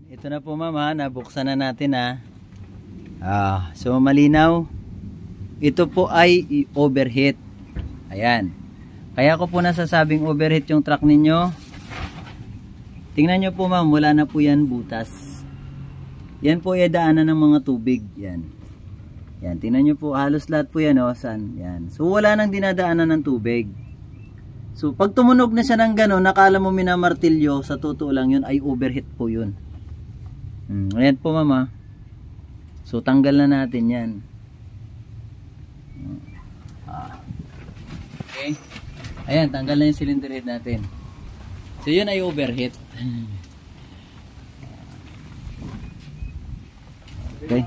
Ito na po mama, nabuksan na natin ha. So malinaw. Ito po ay overheat. Ayan. Kaya ko po nasasabing overheat yung truck ninyo. Tingnan nyo po ma'am, wala na po yan butas. Yan po ay daanan ng mga tubig. Yan. Yan, tingnan nyo po, halos lahat po yan o. Yan. So wala nang dinadaanan ng tubig. So pag tumunog na siya ng gano'n, nakala mo minamartilyo, sa totoo lang yun ay overheat po yun. Ayan po mama. So tanggal na natin yan. Okay. Ayan, tanggal na yung cylinder head natin. So yun ay overheat. Okay.